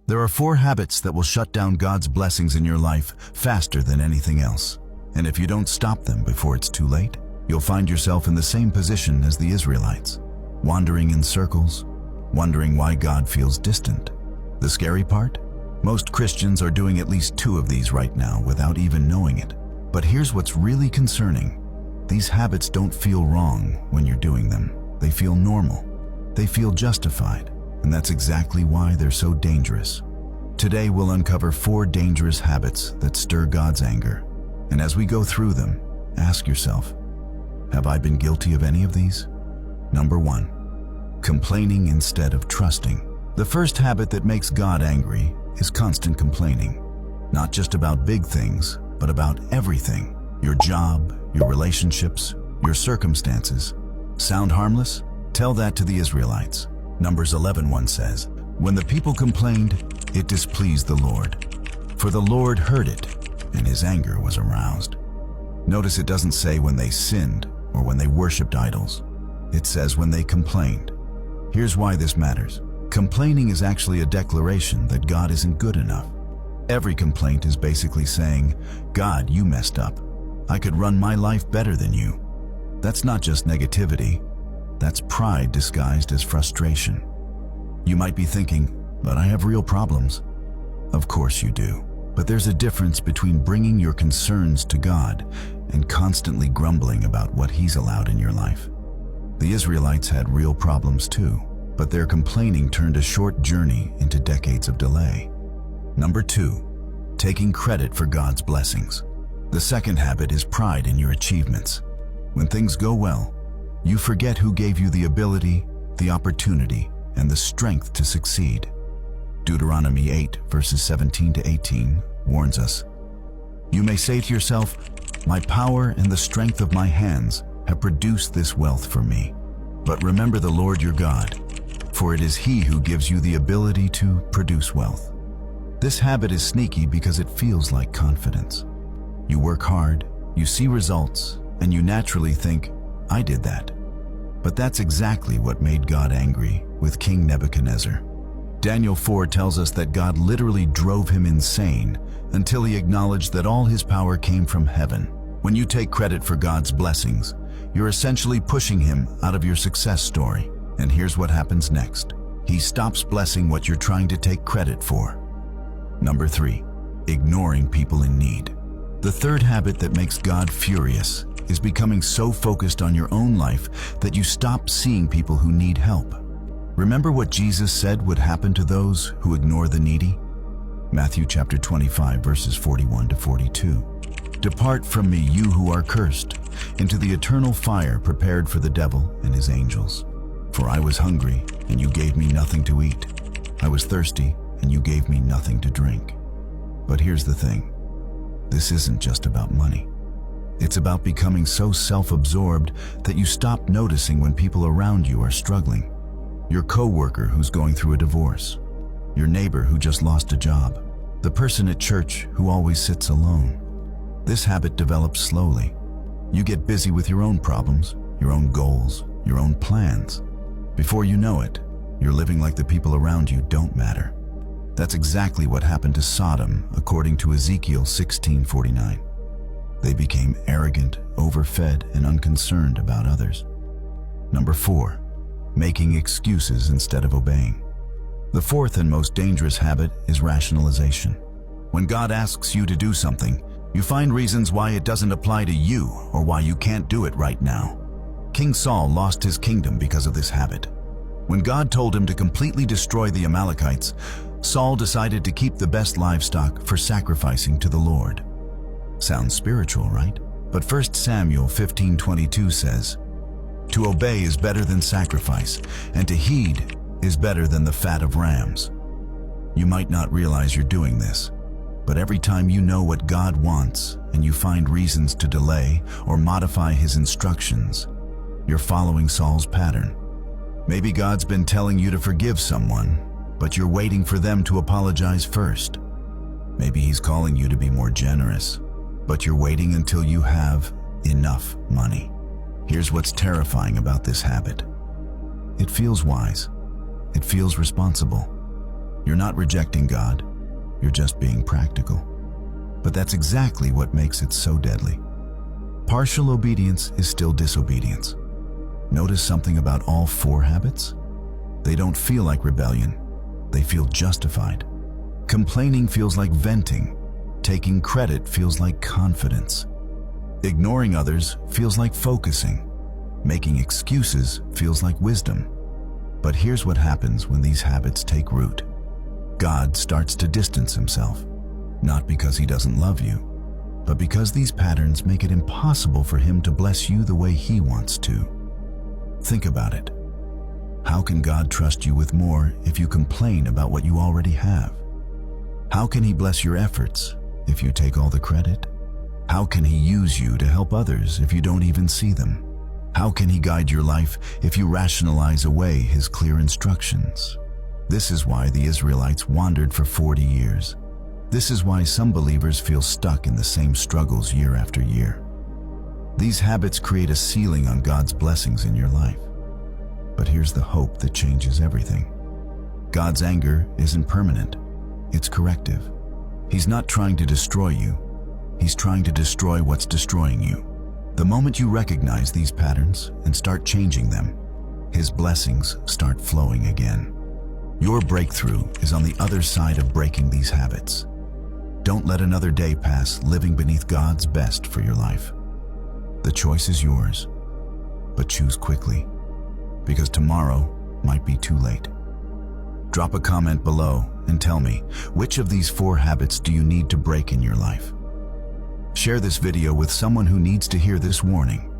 There are 4 habits that will shut down God's blessings in your life faster than anything else. And if you don't stop them before it's too late, you'll find yourself in the same position as the Israelites, wandering in circles, wondering why God feels distant. The scary part? Most Christians are doing at least 2 of these right now without even knowing it. But here's what's really concerning. These habits don't feel wrong when you're doing them. They feel normal. They feel justified. And that's exactly why they're so dangerous. Today we'll uncover 4 dangerous habits that stir God's anger. And as we go through them, ask yourself, have I been guilty of any of these? Number 1, complaining instead of trusting. The first habit that makes God angry is constant complaining. Not just about big things, but about everything. Your job, your relationships, your circumstances. Sound harmless? Tell that to the Israelites. Numbers 11:1 says, "When the people complained, it displeased the Lord. For the Lord heard it, and his anger was aroused." Notice it doesn't say when they sinned or when they worshipped idols. It says when they complained. Here's why this matters. Complaining is actually a declaration that God isn't good enough. Every complaint is basically saying, "God, you messed up. I could run my life better than you." That's not just negativity. That's pride disguised as frustration. You might be thinking, but I have real problems. Of course you do. But there's a difference between bringing your concerns to God and constantly grumbling about what He's allowed in your life. The Israelites had real problems too, but their complaining turned a short journey into decades of delay. Number 2, taking credit for God's blessings. The second habit is pride in your achievements. When things go well, you forget who gave you the ability, the opportunity, and the strength to succeed. Deuteronomy 8, verses 17 to 18 warns us, "You may say to yourself, 'My power and the strength of my hands have produced this wealth for me.' But remember the Lord your God, for it is He who gives you the ability to produce wealth." This habit is sneaky because it feels like confidence. You work hard, you see results, and you naturally think, "I did that." But that's exactly what made God angry with King Nebuchadnezzar. Daniel 4 tells us that God literally drove him insane until he acknowledged that all his power came from heaven. When you take credit for God's blessings, you're essentially pushing him out of your success story. And here's what happens next. He stops blessing what you're trying to take credit for. Number 3, ignoring people in need. The third habit that makes God furious is becoming so focused on your own life that you stop seeing people who need help. Remember what Jesus said would happen to those who ignore the needy? Matthew chapter 25, verses 41 to 42. "Depart from me, you who are cursed, into the eternal fire prepared for the devil and his angels. For I was hungry, and you gave me nothing to eat. I was thirsty, and you gave me nothing to drink." But here's the thing. This isn't just about money. It's about becoming so self-absorbed that you stop noticing when people around you are struggling. Your coworker who's going through a divorce, your neighbor who just lost a job, the person at church who always sits alone. This habit develops slowly. You get busy with your own problems, your own goals, your own plans. Before you know it, you're living like the people around you don't matter. That's exactly what happened to Sodom, according to Ezekiel 16:49. They became arrogant, overfed, and unconcerned about others. Number 4, making excuses instead of obeying. The fourth and most dangerous habit is rationalization. When God asks you to do something, you find reasons why it doesn't apply to you or why you can't do it right now. King Saul lost his kingdom because of this habit. When God told him to completely destroy the Amalekites, Saul decided to keep the best livestock for sacrificing to the Lord. Sounds spiritual, right? But 1 Samuel 15:22 says, "To obey is better than sacrifice, and to heed is better than the fat of rams." You might not realize you're doing this, but every time you know what God wants and you find reasons to delay or modify His instructions, you're following Saul's pattern. Maybe God's been telling you to forgive someone, but you're waiting for them to apologize first. Maybe He's calling you to be more generous, but you're waiting until you have enough money. Here's what's terrifying about this habit. It feels wise. It feels responsible. You're not rejecting God, you're just being practical. But that's exactly what makes it so deadly. Partial obedience is still disobedience. Notice something about all 4 habits? They don't feel like rebellion, they feel justified. Complaining feels like venting. Taking credit feels like confidence. Ignoring others feels like focusing. Making excuses feels like wisdom. But here's what happens when these habits take root. God starts to distance himself, not because he doesn't love you, but because these patterns make it impossible for him to bless you the way he wants to. Think about it. How can God trust you with more if you complain about what you already have? How can he bless your efforts if you take all the credit? How can he use you to help others if you don't even see them? How can he guide your life if you rationalize away his clear instructions? This is why the Israelites wandered for 40 years. This is why some believers feel stuck in the same struggles year after year. These habits create a ceiling on God's blessings in your life. But here's the hope that changes everything. God's anger isn't permanent, it's corrective. He's not trying to destroy you, he's trying to destroy what's destroying you. The moment you recognize these patterns and start changing them, his blessings start flowing again. Your breakthrough is on the other side of breaking these habits. Don't let another day pass living beneath God's best for your life. The choice is yours, but choose quickly, because tomorrow might be too late. Drop a comment below and tell me, which of these 4 habits do you need to break in your life? Share this video with someone who needs to hear this warning.